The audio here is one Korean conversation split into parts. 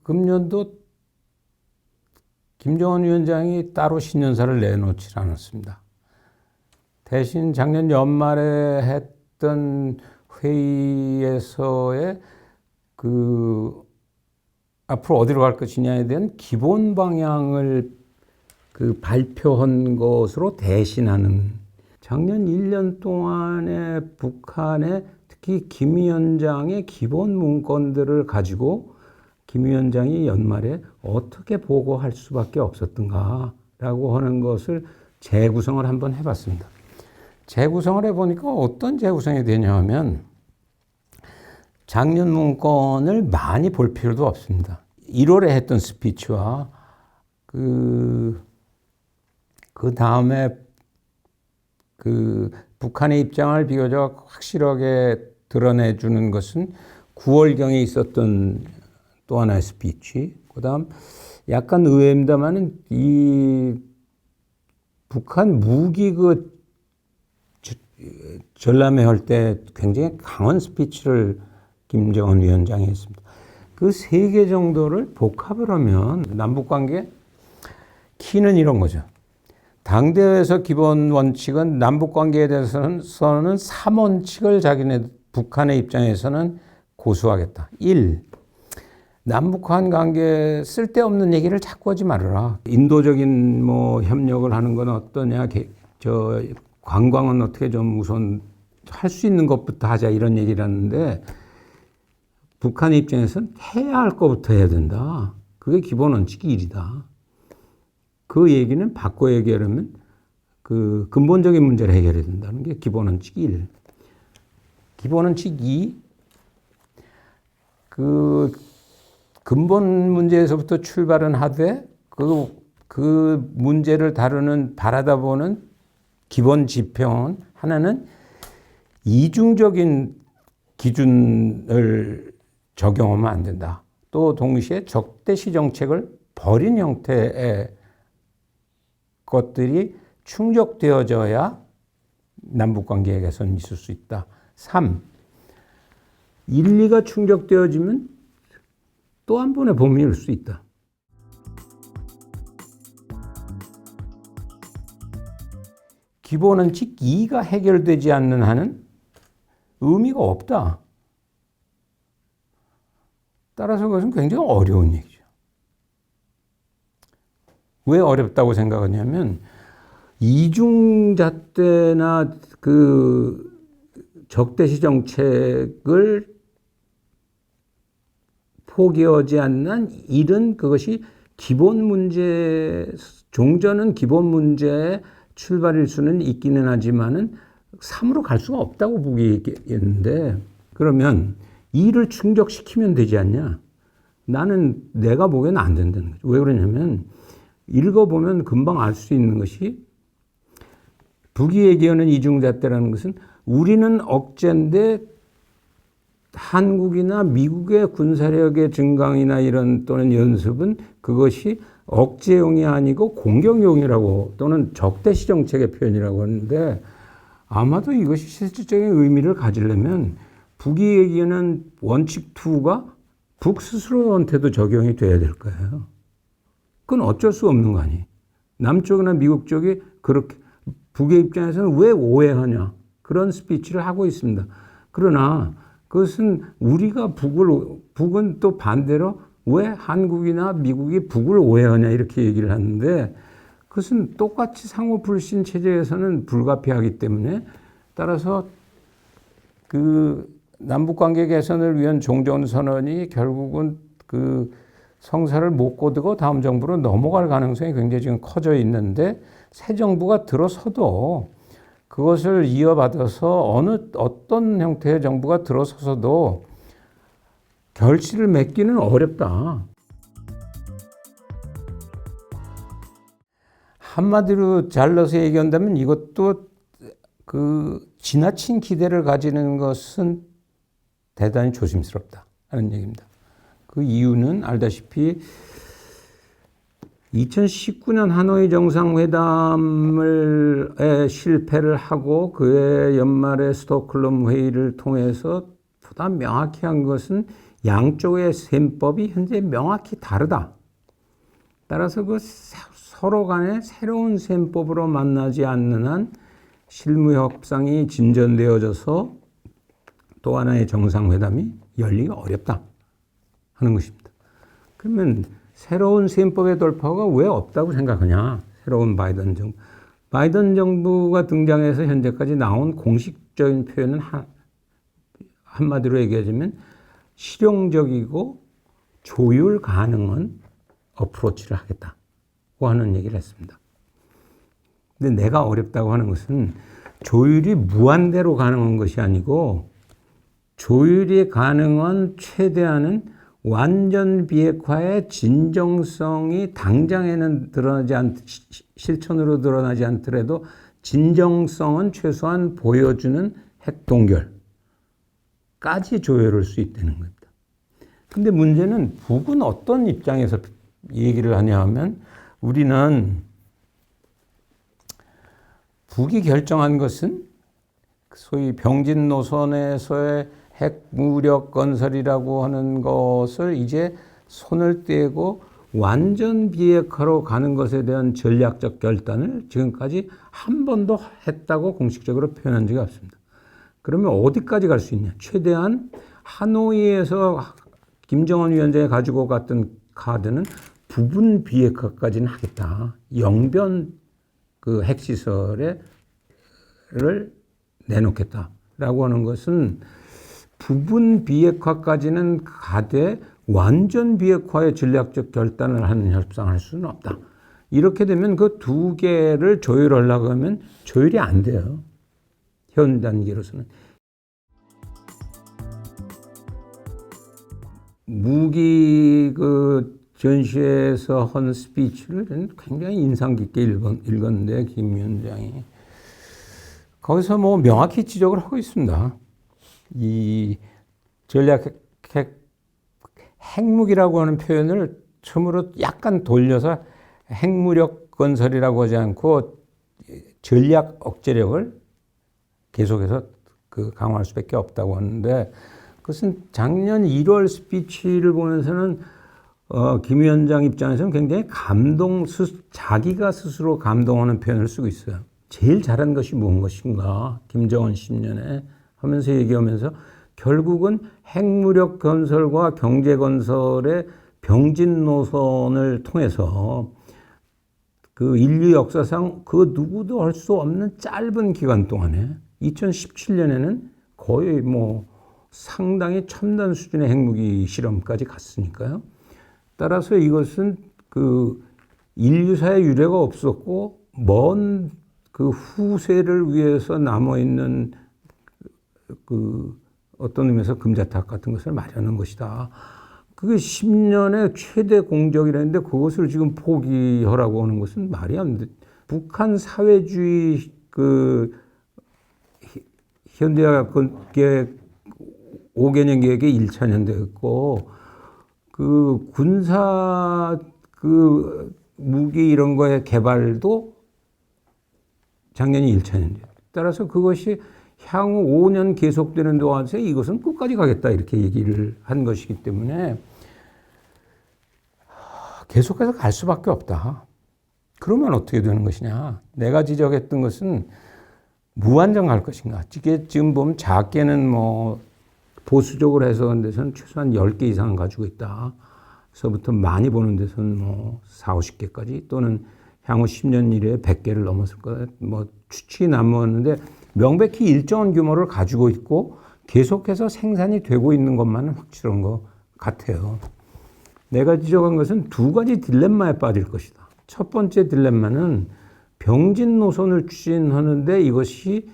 금년도 김정은 위원장이 따로 신년사를 내놓지 않았습니다. 대신 작년 연말에 했던 회의에서의 앞으로 어디로 갈 것이냐에 대한 기본 방향을 발표한 것으로 대신하는, 작년 1년 동안에 북한의 특히 김 위원장의 기본 문건들을 가지고 김 위원장이 연말에 어떻게 보고할 수밖에 없었던가라고 하는 것을 재구성을 한번 해봤습니다. 재구성을 해보니까 어떤 재구성이 되냐 하면, 작년 문건을 많이 볼 필요도 없습니다. 1월에 했던 스피치와 그 다음에 북한의 입장을 비교적 확실하게 드러내주는 것은 9월경에 있었던 또 하나의 스피치, 그 다음 약간 의외입니다만은 이 북한 무기 전람회 할 때 굉장히 강한 스피치를 김정은 위원장이 했습니다. 그 세 개 정도를 복합을 하면 남북관계 키는 이런 거죠. 당대회에서 기본 원칙은 남북관계에 대해서는 3원칙을 자기네 북한의 입장에서는 고수하겠다. 1. 남북한 관계 쓸데없는 얘기를 자꾸 하지 말아라. 인도적인 협력을 하는 건 어떠냐, 관광은 어떻게 좀 우선 할 수 있는 것부터 하자, 이런 얘기를 하는데, 북한의 입장에서는 해야 할 것부터 해야 된다. 그게 기본 원칙이 1이다. 그 얘기는 바꿔 얘기하려면 근본적인 문제를 해결해야 된다는 게 기본 원칙 1. 기본 원칙 2. 근본 문제에서부터 출발은 하되 그 문제를 바라다보는 기본 지평은 하나는 이중적인 기준을 적용하면 안 된다. 또 동시에 적대시 정책을 버린 형태의 것들이 충족되어져야 남북관계에 개선이 있을 수 있다. 3. 1, 2가 충족되어지면 또 한 번의 봄이 올 수 있다. 기본 원칙 2가 해결되지 않는 한은 의미가 없다. 따라서 그것은 굉장히 어려운 얘기죠. 왜 어렵다고 생각하냐면, 이중잣대나 적대시 정책을 포기하지 않는 일은 그것이 기본 문제, 종전은 기본 문제의 출발일 수는 있기는 하지만은 3으로 갈 수가 없다고 보기했는데, 그러면 2를 충족시키면 되지 않냐? 나는 내가 보기에는 안 된다는 거죠. 왜 그러냐면, 읽어보면 금방 알 수 있는 것이, 북이 얘기하는 이중잣대라는 것은 우리는 억제인데 한국이나 미국의 군사력의 증강이나 또는 연습은 그것이 억제용이 아니고 공격용이라고, 또는 적대시 정책의 표현이라고 하는데, 아마도 이것이 실질적인 의미를 가지려면 북이 얘기하는 원칙 2가 북 스스로한테도 적용이 돼야 될 거예요. 그건 어쩔 수 없는 거 아니에요. 남쪽이나 미국 쪽이 그렇게, 북의 입장에서는 왜 오해하냐, 그런 스피치를 하고 있습니다. 그러나 그것은 우리가 북은 또 반대로 왜 한국이나 미국이 북을 오해하냐, 이렇게 얘기를 하는데, 그것은 똑같이 상호 불신 체제에서는 불가피하기 때문에, 따라서 남북관계 개선을 위한 종전선언이 결국은 성사를 못 거두고 다음 정부로 넘어갈 가능성이 굉장히 지금 커져 있는데, 새 정부가 들어서도 그것을 이어받아서 어떤 형태의 정부가 들어서서도 결실을 맺기는 어렵다. 한마디로 잘라서 얘기한다면 이것도 지나친 기대를 가지는 것은 대단히 조심스럽다 하는 얘기입니다. 그 이유는 알다시피 2019년 하노이 정상회담에 실패를 하고 그해 연말에 스톡홀름 회의를 통해서 보다 명확히 한 것은 양쪽의 셈법이 현재 명확히 다르다. 따라서 그 서로 간에 새로운 셈법으로 만나지 않는 한 실무 협상이 진전되어져서 또 하나의 정상회담이 열리기 어렵다 하는 것입니다. 그러면 새로운 셈법의 돌파가 왜 없다고 생각하냐? 새로운 바이든 정부. 바이든 정부가 등장해서 현재까지 나온 공식적인 표현은 한마디로 얘기하자면 실용적이고 조율 가능한 어프로치를 하겠다고 하는 얘기를 했습니다. 근데 내가 어렵다고 하는 것은 조율이 무한대로 가능한 것이 아니고 조율이 가능한 최대한은 완전 비핵화의 진정성이 당장에는 실천으로 드러나지 않더라도 진정성은 최소한 보여주는 핵 동결까지 조율할 수 있다는 겁니다. 근데 문제는 북은 어떤 입장에서 얘기를 하냐 하면 우리는 북이 결정한 것은 소위 병진 노선에서의 핵무력 건설이라고 하는 것을 이제 손을 떼고 완전 비핵화로 가는 것에 대한 전략적 결단을 지금까지 한 번도 했다고 공식적으로 표현한 적이 없습니다. 그러면 어디까지 갈 수 있냐? 최대한 하노이에서 김정은 위원장이 가지고 갔던 카드는 부분 비핵화까지는 하겠다. 영변 그 핵시설을 내놓겠다라고 하는 것은 부분 비핵화까지는 가되 완전 비핵화의 전략적 결단을 하는 협상을 할 수는 없다. 이렇게 되면 그 두 개를 조율하려고 하면 조율이 안 돼요. 현 단계로서는. 무기 그 전시회에서 한 스피치를 굉장히 인상 깊게 읽었는데 김 위원장이 거기서 뭐 명확히 지적을 하고 있습니다. 이 전략 핵무기라고 하는 표현을 처음으로 약간 돌려서 핵무력 건설이라고 하지 않고 전략 억제력을 계속해서 그 강화할 수밖에 없다고 하는데 그것은 작년 1월 스피치를 보면서는 김 위원장 입장에서는 굉장히 자기가 스스로 감동하는 표현을 쓰고 있어요. 제일 잘한 것이 무슨 것인가? 김정은 10년에 하면서 얘기하면서 결국은 핵무력 건설과 경제 건설의 병진 노선을 통해서 그 인류 역사상 그 누구도 할 수 없는 짧은 기간 동안에 2017년에는 거의 뭐 상당히 첨단 수준의 핵무기 실험까지 갔으니까요. 따라서 이것은 그 인류사의 유례가 없었고 먼 그 후세를 위해서 남아있는 그 어떤 의미에서 금자탑 같은 것을 마련한 것이다. 그게 10년의 최대 공적이라는데 그것을 지금 포기하라고 하는 것은 말이 안 돼. 북한 사회주의 그 현대화 계획 5개년 계획의 1차 년도였고 그 군사 그 무기 이런 거의 개발도 작년이 1차 년도예요. 따라서 그것이 향후 5년 계속되는 동안에 이것은 끝까지 가겠다 이렇게 얘기를 한 것이기 때문에 계속해서 갈 수밖에 없다. 그러면 어떻게 되는 것이냐. 내가 지적했던 것은 무한정 갈 것인가. 이게 지금 보면 작게는 뭐 보수적으로 해석한 데서는 최소한 10개 이상 가지고 있다. 서부터 많이 보는 데서는 뭐 4, 50개까지 또는 향후 10년 이내에 100개를 넘었을 거다. 뭐 추측이 남았는데 명백히 일정한 규모를 가지고 있고 계속해서 생산이 되고 있는 것만은 확실한 것 같아요. 내가 지적한 것은 두 가지 딜레마에 빠질 것이다. 첫 번째 딜레마는 병진 노선을 추진하는데 이것이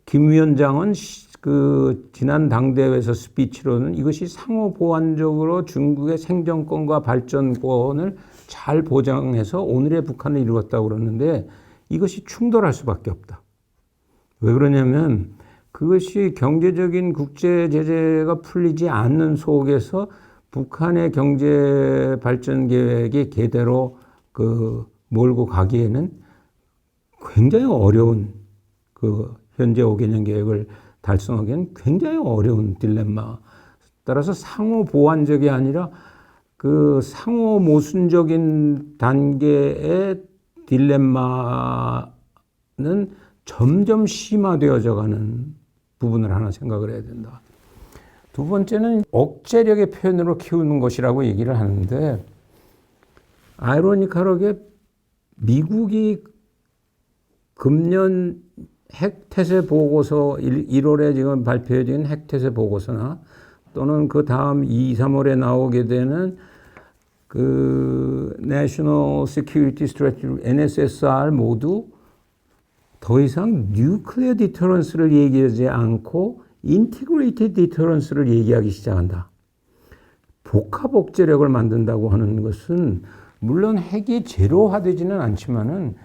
김 위원장은 그 지난 당대회에서 스피치로는 이것이 상호 보완적으로 중국의 생존권과 발전권을 잘 보장해서 오늘의 북한을 이루었다고 그러는데 이것이 충돌할 수밖에 없다. 왜 그러냐면 그것이 경제적인 국제 제재가 풀리지 않는 속에서 북한의 경제 발전 계획이 제대로 그 몰고 가기에는 굉장히 어려운 그 현재 5개년 계획을 달성하기에는 굉장히 어려운 딜레마. 따라서 상호 보완적이 아니라 그 상호 모순적인 단계의 딜레마는 점점 심화되어져 가는 부분을 하나 생각을 해야 된다. 두 번째는 억제력의 표현으로 키우는 것이라고 얘기를 하는데, 아이러니컬하게 미국이 금년 핵태세 보고서 1월에 지금 발표해진 핵태세 보고서나 또는 그 다음 2, 3월에 나오게 되는 그 National Security Strategy, NSSR 모두 더 이상 뉴클리어 디터런스를 얘기하지 않고 인티그레이티드 디터런스를 얘기하기 시작한다. 복합 억제력을 만든다고 하는 것은 물론 핵이 제로화되지는 않지만은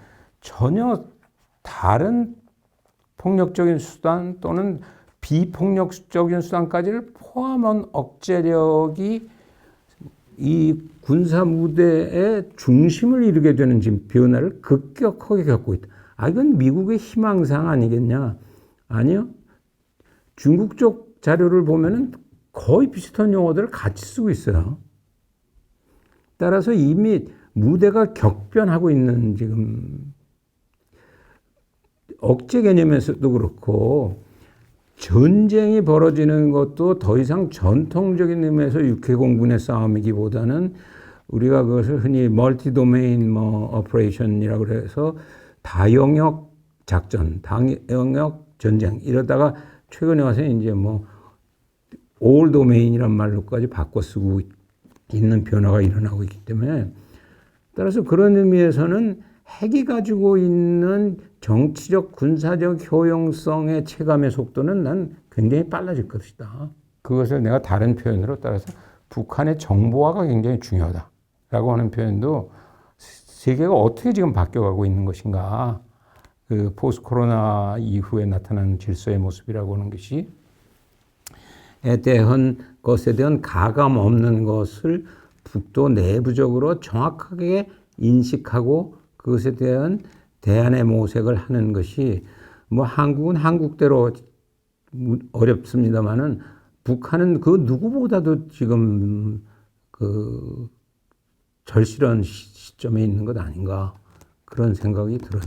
전혀 다른 폭력적인 수단 또는 비폭력적인 수단까지를 포함한 억제력이 이 군사 무대의 중심을 이루게 되는 지금 변화를 급격하게 겪고 있다. 이건 미국의 희망사항 아니겠냐? 아니요. 중국 쪽 자료를 보면은 거의 비슷한 용어들을 같이 쓰고 있어요. 따라서 이미 무대가 격변하고 있는 지금 억제 개념에서도 그렇고, 전쟁이 벌어지는 것도 더 이상 전통적인 의미에서 육해공군의 싸움이기보다는 우리가 그것을 흔히 멀티 도메인 오퍼레이션이라고 해서 다영역 작전, 다영역 전쟁 이러다가 최근에 와서 이제 올 도메인이란 말로까지 바꿔 쓰고 있는 변화가 일어나고 있기 때문에, 따라서 그런 의미에서는 핵이 가지고 있는 정치적, 군사적 효용성의 체감의 속도는 난 굉장히 빨라질 것이다. 그것을 내가 다른 표현으로 따라서 북한의 정보화가 굉장히 중요하다라고 하는 표현도 세계가 어떻게 지금 바뀌어가고 있는 것인가, 그 포스트 코로나 이후에 나타나는 질서의 모습이라고 하는 것이 것에 대한 가감 없는 것을 북도 내부적으로 정확하게 인식하고 그것에 대한 대안의 모색을 하는 것이 한국은 한국대로 어렵습니다만은 북한은 그 누구보다도 지금 그 절실한 시점에 있는 것 아닌가, 그런 생각이 들어요.